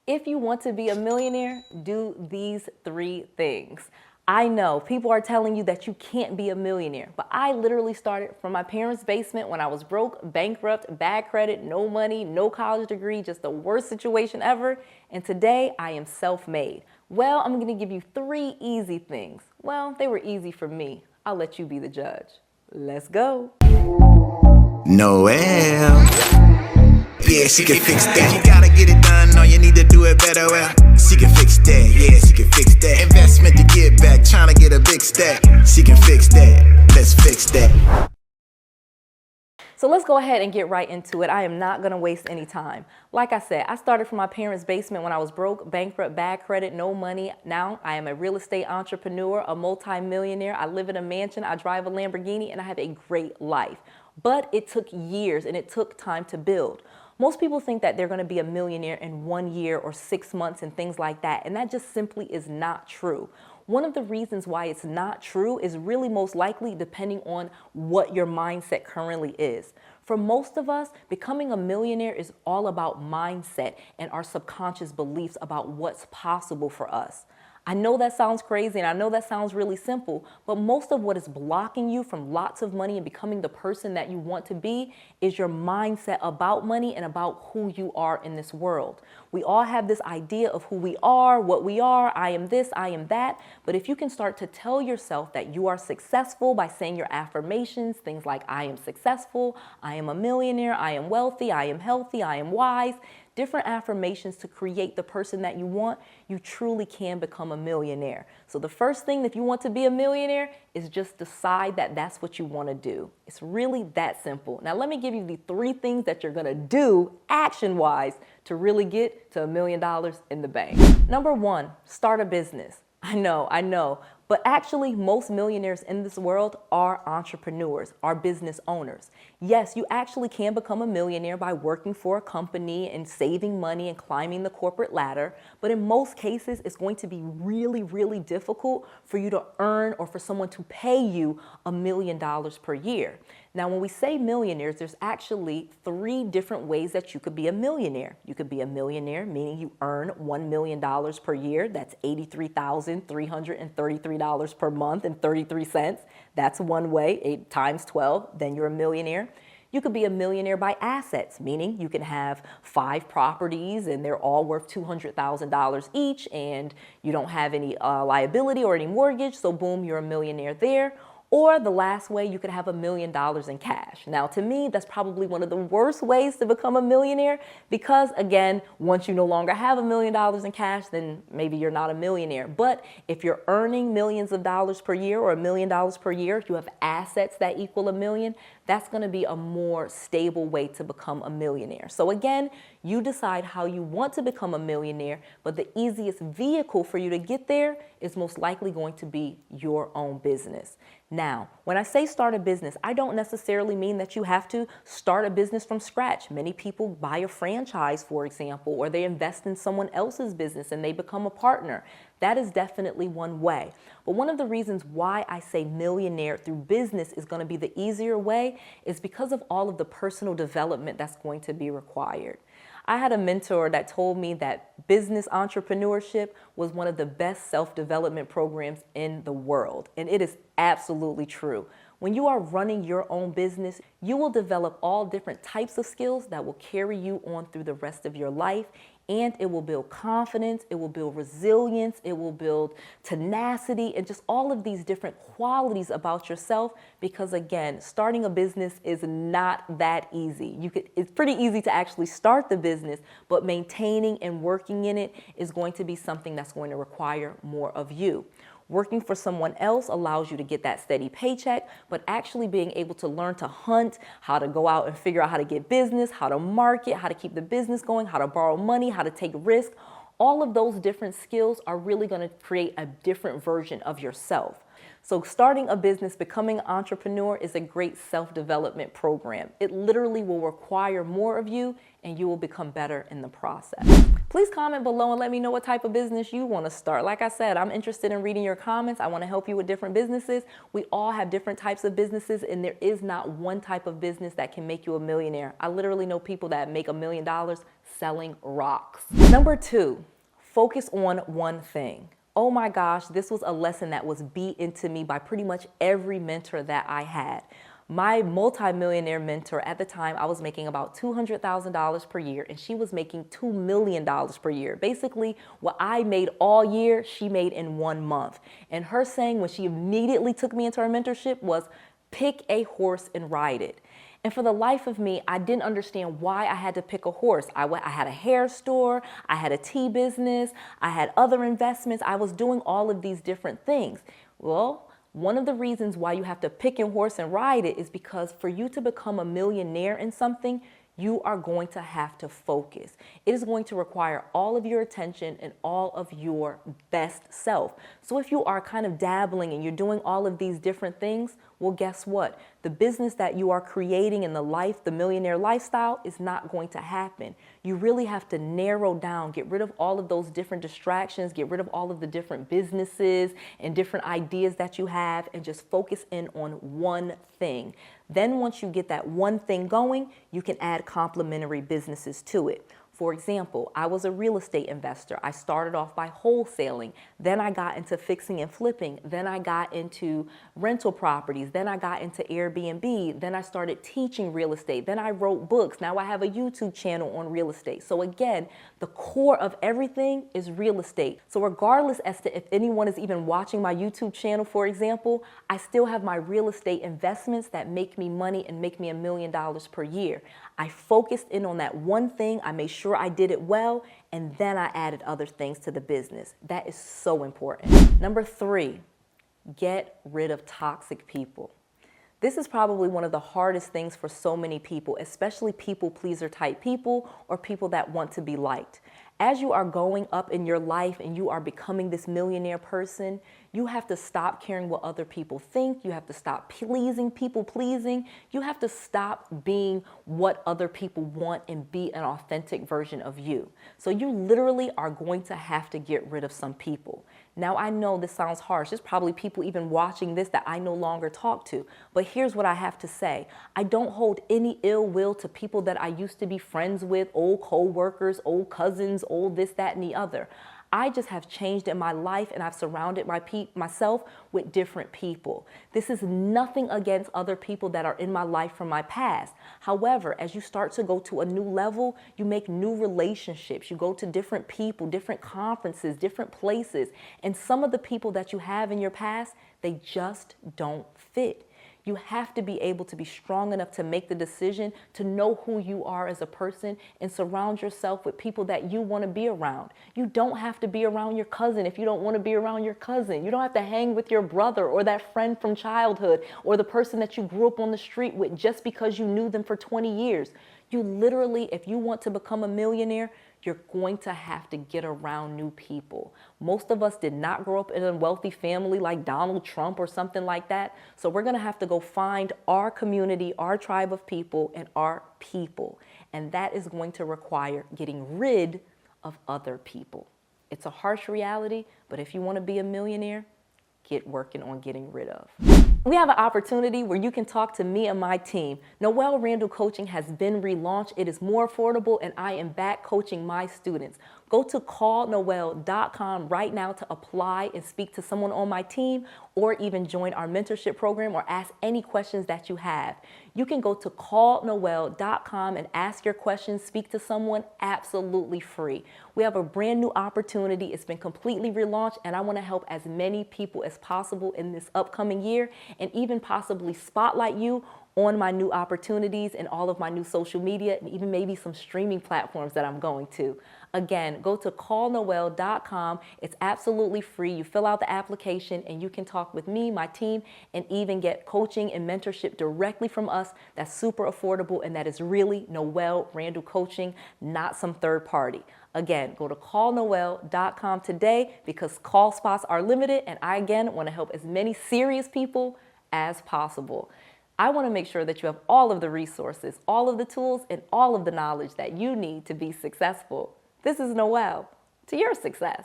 If you want to be a millionaire, do these 3 things. I know people are telling you that you can't be a millionaire, but I literally started from my parents' basement when I was broke, bankrupt, bad credit, no money, no college degree, just the worst situation ever. And today I am self-made. Well, I'm going to give you 3 easy things. Well, they were easy for me. I'll let you be the judge. Let's go. Noel. Yeah, she can fix that. You gotta get it done, no, you need to do it better. Well, she can fix that, yeah, she can fix that. Investment to get back, trying to get a big stack. She can fix that, let's fix that. So let's go ahead and get right into it. I am not gonna waste any time. Like I said, I started from my parents' basement when I was broke, bankrupt, bad credit, no money. Now I am a real estate entrepreneur, a multi-millionaire. I live in a mansion, I drive a Lamborghini, and I have a great life. But it took years and it took time to build. Most people think that they're going to be a millionaire in 1 year or 6 months and things like that, and that just simply is not true. One of the reasons why it's not true is really most likely depending on what your mindset currently is. For most of us, becoming a millionaire is all about mindset and our subconscious beliefs about what's possible for us. I know that sounds crazy and I know that sounds really simple, but most of what is blocking you from lots of money and becoming the person that you want to be is your mindset about money and about who you are in this world. We all have this idea of who we are, what we are, I am this, I am that, but if you can start to tell yourself that you are successful by saying your affirmations, things like I am successful, I am a millionaire, I am wealthy, I am healthy, I am wise, different affirmations to create the person that you want, you truly can become a millionaire. So the first thing, if you want to be a millionaire, is just decide that that's what you want to do. It's really that simple. Now let me give you the 3 things that you're going to do action-wise to really get to $1 million in the bank. Number 1, start a business. I know. But actually, most millionaires in this world are entrepreneurs, are business owners. Yes, you actually can become a millionaire by working for a company and saving money and climbing the corporate ladder. But in most cases, it's going to be really, really difficult for you to earn or for someone to pay you $1 million per year. Now, when we say millionaires, there's actually 3 different ways that you could be a millionaire. You could be a millionaire, meaning you earn $1 million per year. That's $83,333 per month and 33 cents. That's one way, 8 times 12, then you're a millionaire. You could be a millionaire by assets, meaning you can have 5 properties and they're all worth $200,000 each and you don't have any liability or any mortgage, so boom, you're a millionaire there. Or the last way, you could have $1 million in cash. Now, to me, that's probably one of the worst ways to become a millionaire because, again, once you no longer have $1 million in cash, then maybe you're not a millionaire. But if you're earning millions of dollars per year or $1 million per year, if you have assets that equal $1 million, that's going to be a more stable way to become a millionaire. So again, you decide how you want to become a millionaire, but the easiest vehicle for you to get there is most likely going to be your own business. Now, when I say start a business, I don't necessarily mean that you have to start a business from scratch. Many people buy a franchise, for example, or they invest in someone else's business and they become a partner. That is definitely one way. But one of the reasons why I say millionaire through business is going to be the easier way is because of all of the personal development that's going to be required. I had a mentor that told me that business entrepreneurship was one of the best self-development programs in the world. And it is absolutely true. When you are running your own business, you will develop all different types of skills that will carry you on through the rest of your life. And it will build confidence, it will build resilience, it will build tenacity, and just all of these different qualities about yourself. Because again, starting a business is not that easy. It's pretty easy to actually start the business, but maintaining and working in it is going to be something that's going to require more of you. Working for someone else allows you to get that steady paycheck, but actually being able to learn to hunt, how to go out and figure out how to get business, how to market, how to keep the business going, how to borrow money, how to take risk, all of those different skills are really going to create a different version of yourself. So starting a business, becoming an entrepreneur is a great self-development program. It literally will require more of you and you will become better in the process. Please comment below and let me know what type of business you want to start. Like I said, I'm interested in reading your comments. I want to help you with different businesses. We all have different types of businesses, and there is not one type of business that can make you a millionaire. I literally know people that make $1 million selling rocks. Number 2, focus on one thing. Oh my gosh, this was a lesson that was beat into me by pretty much every mentor that I had. My multi-millionaire mentor at the time, I was making about $200,000 per year, and she was making $2 million per year. Basically, what I made all year, she made in 1 month. And her saying when she immediately took me into her mentorship was, pick a horse and ride it. And for the life of me, I didn't understand why I had to pick a horse. I had a hair store, I had a tea business, I had other investments. I was doing all of these different things. Well, one of the reasons why you have to pick a horse and ride it is because for you to become a millionaire in something, you are going to have to focus. It is going to require all of your attention and all of your best self. So if you are kind of dabbling and you're doing all of these different things, well, guess what? The business that you are creating in the life, the millionaire lifestyle, is not going to happen. You really have to narrow down, get rid of all of those different distractions, get rid of all of the different businesses and different ideas that you have, and just focus in on one thing. Then once you get that one thing going, you can add complementary businesses to it. For example, I was a real estate investor. I started off by wholesaling. Then I got into fixing and flipping. Then I got into rental properties. Then I got into Airbnb. Then I started teaching real estate. Then I wrote books. Now I have a YouTube channel on real estate. So again, the core of everything is real estate. So regardless as to if anyone is even watching my YouTube channel, for example, I still have my real estate investments that make me money and make me $1 million per year. I focused in on that one thing. I made sure I did it well, and then I added other things to the business. That is so important. Number 3, get rid of toxic people. This is probably one of the hardest things for so many people, especially people pleaser type people or people that want to be liked. As you are going up in your life and you are becoming this millionaire person, you have to stop caring what other people think. You have to stop people pleasing. You have to stop being what other people want and be an authentic version of you. So you literally are going to have to get rid of some people. Now, I know this sounds harsh. There's probably people even watching this that I no longer talk to. But here's what I have to say. I don't hold any ill will to people that I used to be friends with, old co-workers, old cousins, old this, that, and the other. I just have changed in my life, and I've surrounded myself with different people. This is nothing against other people that are in my life from my past. However, as you start to go to a new level, you make new relationships. You go to different people, different conferences, different places. And some of the people that you have in your past, they just don't fit. You have to be able to be strong enough to make the decision to know who you are as a person and surround yourself with people that you want to be around. You don't have to be around your cousin if you don't want to be around your cousin. You don't have to hang with your brother or that friend from childhood or the person that you grew up on the street with just because you knew them for 20 years. You literally, if you want to become a millionaire, you're going to have to get around new people. Most of us did not grow up in a wealthy family like Donald Trump or something like that. So we're going to have to go find our community, our tribe of people, and our people. And that is going to require getting rid of other people. It's a harsh reality, but if you want to be a millionaire, get working on getting rid of. We have an opportunity where you can talk to me and my team. 𝗏𝗏 Coaching has been relaunched. It is more affordable, and I am back coaching my students. Go to callnoel.com right now to apply and speak to someone on my team, or even join our mentorship program or ask any questions that you have. You can go to callnoel.com and ask your questions, speak to someone absolutely free. We have a brand new opportunity. It's been completely relaunched, and I want to help as many people as possible in this upcoming year, and even possibly spotlight you on my new opportunities and all of my new social media, and even maybe some streaming platforms that I'm going to. Again, go to callnoel.com. It's absolutely free. You fill out the application and you can talk with me, my team, and even get coaching and mentorship directly from us. That's super affordable, and that is really 𝗏𝗏 Coaching, not some third party. Again, go to callnoel.com today because call spots are limited, and I, again, want to help as many serious people as possible. I want to make sure that you have all of the resources, all of the tools, and all of the knowledge that you need to be successful. This is Noelle. To your success.